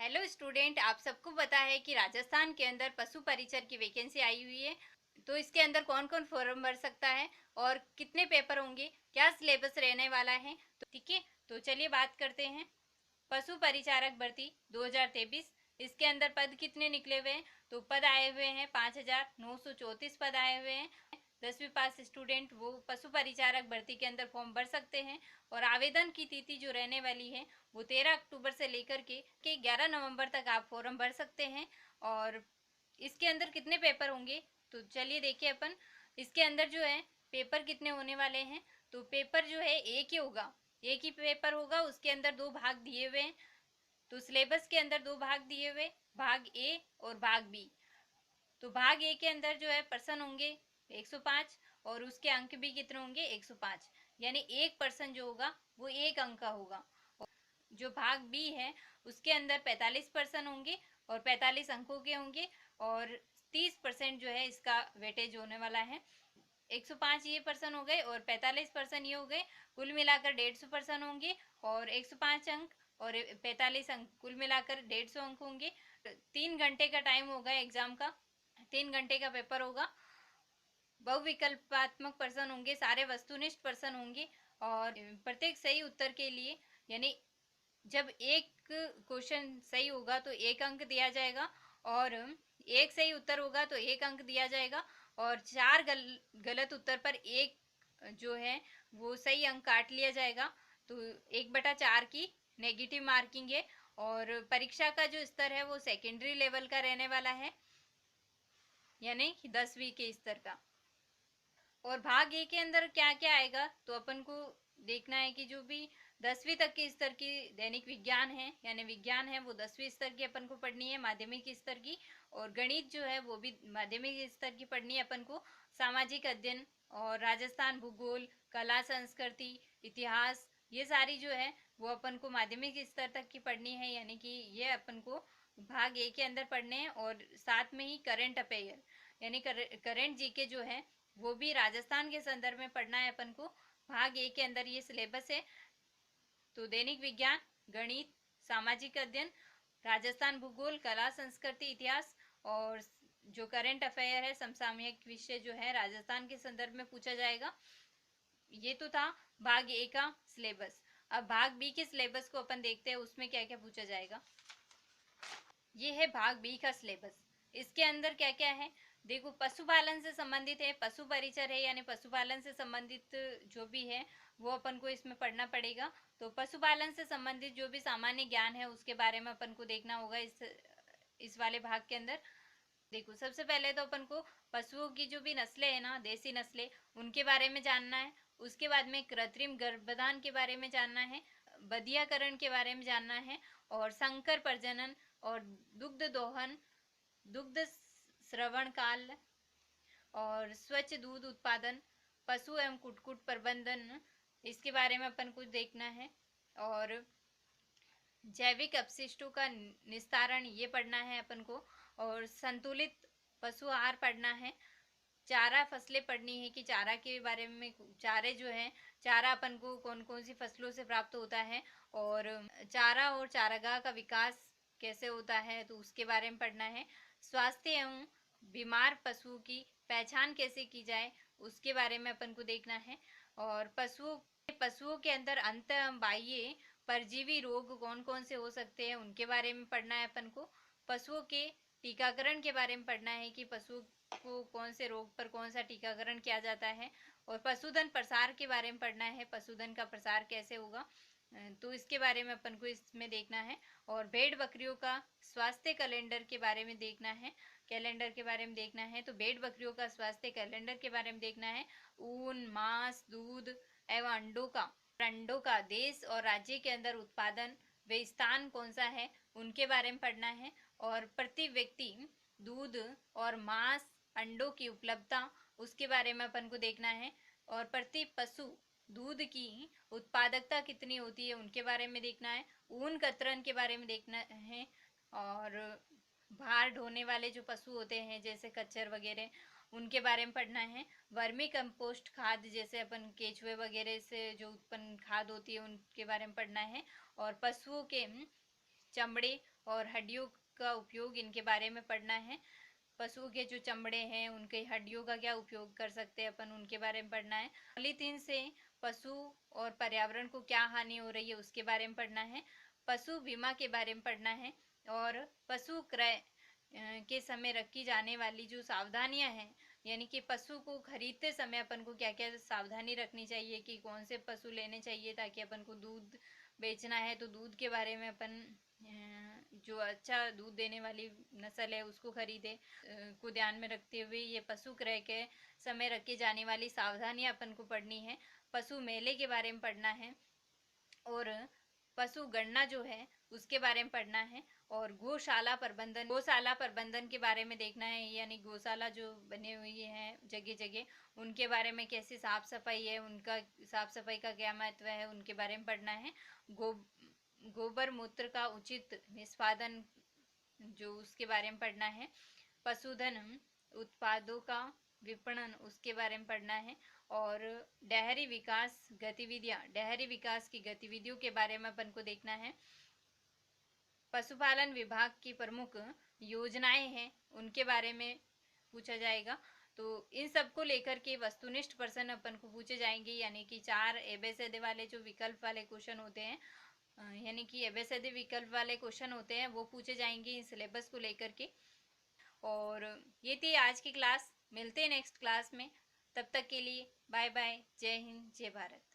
Hello student, आप सबको पता है कि राजस्थान के अंदर पशु परिचर की वैकेंसी आई हुई है। तो इसके अंदर कौन कौन फॉर्म भर सकता है और कितने पेपर होंगे, क्या सिलेबस रहने वाला है, तो ठीक है। तो चलिए बात करते हैं। पशु परिचारक भर्ती 2023, इसके अंदर पद कितने निकले हुए हैं? तो पद आए हुए हैं 5,934 पद आए हुए हैं। 10वीं पास स्टूडेंट वो पशु परिचारक भर्ती के अंदर फॉर्म भर सकते हैं और आवेदन की तिथि जो रहने वाली है वो 13 अक्टूबर से लेकर के 11 नवंबर तक आप फॉर्म भर सकते हैं। और इसके अंदर कितने पेपर होंगे, तो चलिए देखिए अपन। इसके अंदर जो है पेपर कितने होने वाले हैं, तो पेपर जो है एक ही होगा, एक ही पेपर होगा। उसके अंदर दो भाग दिए हुए हैं। तो सिलेबस के अंदर दो भाग दिए हुए, भाग ए और भाग बी। तो भाग ए के अंदर जो है पर्सन होंगे 105 और उसके अंक भी कितने होंगे 105, यानी एक पर्सन जो होगा वो एक अंक का होगा। और जो भाग बी है उसके अंदर 45% होंगे और 45 अंकों के होंगे और 30% जो है इसका वेटेज होने वाला है। 105 ये पर्सन हो गए और 45% ये हो गए, कुल मिलाकर 150% होंगे और 105 अंक और 45 अंक कुल मिलाकर 150 अंक होंगे। 3 घंटे का टाइम होगा एग्जाम का, 3 घंटे का पेपर होगा। बहुविकल्पात्मक पर्सन होंगे, सारे वस्तुनिष्ठ पर्सन होंगे और प्रत्येक सही उत्तर के लिए, यानी जब एक क्वेश्चन सही होगा तो एक अंक दिया जाएगा और एक सही उत्तर होगा तो एक अंक दिया जाएगा और चार गलत उत्तर पर एक जो है वो सही अंक काट लिया जाएगा। तो 1/4 की नेगेटिव मार्किंग है और परीक्षा का जो स्तर है वो सेकेंडरी लेवल का रहने वाला है, यानी 10वीं के स्तर का। और भाग ए के अंदर क्या क्या आएगा, तो अपन को देखना है कि जो भी 10वीं तक के स्तर की दैनिक विज्ञान है, यानी विज्ञान है, वो 10वीं स्तर की अपन को पढ़नी है, माध्यमिक स्तर की। और गणित जो है वो भी माध्यमिक स्तर की पढ़नी है अपन को। सामाजिक अध्ययन और राजस्थान भूगोल, कला संस्कृति, इतिहास, ये सारी जो है वो अपन को माध्यमिक स्तर तक की पढ़नी है, यानी कि ये अपन को भाग ए के अंदर पढ़ने हैं। और साथ में ही करंट अफेयर, यानी करंट जीके जो है वो भी राजस्थान के संदर्भ में पढ़ना है अपन को। भाग ए के अंदर ये सिलेबस है। तो दैनिक विज्ञान, गणित, सामाजिक अध्ययन, राजस्थान भूगोल, कला संस्कृति, इतिहास और जो करंट अफेयर है, समसामयिक विषय जो है राजस्थान के संदर्भ में पूछा जाएगा। ये तो था भाग ए का सिलेबस। अब भाग बी के सिलेबस को अपन देखते हैं, उसमें क्या क्या पूछा जाएगा। ये है भाग बी का सिलेबस। इसके अंदर क्या क्या है, देखो पशुपालन से संबंधित है, पशु परिचर है, यानी पशुपालन से संबंधित जो भी है वो अपन को इसमें पढ़ना पड़ेगा। तो पशुपालन से संबंधित जो भी सामान्य ज्ञान है उसके बारे में अपन को देखना होगा इस वाले भाग के अंदर। देखो सबसे पहले तो अपन को पशुओं की जो भी नस्लें है ना, देसी नस्लें, उनके बारे में जानना है। उसके बाद में कृत्रिम गर्भधान के बारे में जानना है, बधियाकरण के बारे में जानना है और संकर प्रजनन और दुग्ध दोहन, दुग्ध श्रवण काल और स्वच्छ दूध उत्पादन, पशु एवं कुटकुट प्रबंधन, इसके बारे में अपन को देखना है। और जैविक अपशिष्टों का निस्तारण, ये पढ़ना है अपन को। और संतुलित पशु आहार पढ़ना है। चारा फसलें पढ़नी है कि चारा के बारे में, चारे जो है चारा अपन को कौन कौन सी फसलों से प्राप्त होता है और चारा और चारागाह का विकास कैसे होता है, तो उसके बारे में पढ़ना है। स्वास्थ्य एवं बीमार पशुओं की पहचान कैसे की जाए, उसके बारे में अपन को देखना है। और पशुओं के अंदर अंत बाह्य परजीवी रोग कौन कौन से हो सकते हैं, उनके बारे में पढ़ना है अपन को। पशुओं के टीकाकरण के बारे में पढ़ना है कि पशु को कौन से रोग पर कौन सा टीकाकरण किया जाता है। और पशुधन प्रसार के बारे में पढ़ना है, पशुधन का प्रसार कैसे होगा, तो इसके बारे में अपन को इसमें देखना है। और भेड़ बकरियों का स्वास्थ्य कैलेंडर के बारे में देखना है, कैलेंडर के बारे में देखना है। तो भेड़ बकरियों का स्वास्थ्य कैलेंडर के बारे में देखना है। ऊन, मांस, दूध एवं अंडों का देश और राज्य के अंदर उत्पादन व स्थान कौन सा है, उनके बारे में पढ़ना है। और प्रति व्यक्ति दूध और मांस, अंडों की उपलब्धता, उसके बारे में अपन को देखना है। और प्रति पशु दूध की उत्पादकता कितनी होती है, उनके बारे में देखना है। ऊन कतरन के बारे में देखना है। और भार ढोने वाले जो पशु होते हैं जैसे कच्चर वगैरह, उनके बारे में पढ़ना है। वर्मी कंपोस्ट खाद, जैसे अपन केचुए वगैरह से जो उत्पन्न खाद होती है उनके बारे में पढ़ना है। और पशुओं के चमड़े और हड्डियों का उपयोग, इनके बारे में पढ़ना है। पशुओं के जो चमड़े हैं उनके हड्डियों का क्या उपयोग कर सकते हैं अपन, उनके बारे में पढ़ना है। पॉलीथीन से पशु और पर्यावरण को क्या हानि हो रही है उसके बारे में पढ़ना है। पशु बीमा के बारे में पढ़ना है। और पशु क्रय के समय रखी जाने वाली जो सावधानियां हैं, यानी कि पशु को खरीदते समय अपन को क्या क्या सावधानी रखनी चाहिए कि कौन से पशु लेने चाहिए ताकि अपन को दूध बेचना है तो दूध के बारे में अपन जो अच्छा दूध देने वाली नस्ल है उसको खरीदे को ध्यान में रखते हुए ये पशु क्रय के समय रखी जाने वाली सावधानियां अपन को पढ़नी है। पशु मेले के बारे में पढ़ना है और पशु गणना जो है उसके बारे में पढ़ना है। और गौशाला प्रबंधन के बारे में देखना है, यानी गौशाला जो बने हुई है जगह जगह उनके बारे में कैसी साफ सफाई है, उनका साफ सफाई का क्या महत्व है उनके बारे में पढ़ना है। गोबर मूत्र का उचित निष्पादन जो उसके बारे में पढ़ना है। पशुधन उत्पादों का विपणन उसके बारे में पढ़ना है। और डेयरी विकास की गतिविधियों के बारे में अपन को देखना है। पशुपालन विभाग की प्रमुख योजनाएं हैं उनके बारे में पूछा जाएगा। तो इन सबको लेकर के वस्तुनिष्ठ प्रश्न अपन को पूछे जाएंगे, यानी कि 4 एबेसेदे वाले जो विकल्प वाले क्वेश्चन होते हैं, यानी कि एबेसेदे विकल्प वाले क्वेश्चन होते हैं वो पूछे जाएंगे इन सिलेबस को लेकर के। और ये थी आज की क्लास, मिलते हैं नेक्स्ट क्लास में। तब तक के लिए बाय बाय, जय हिंद, जय भारत।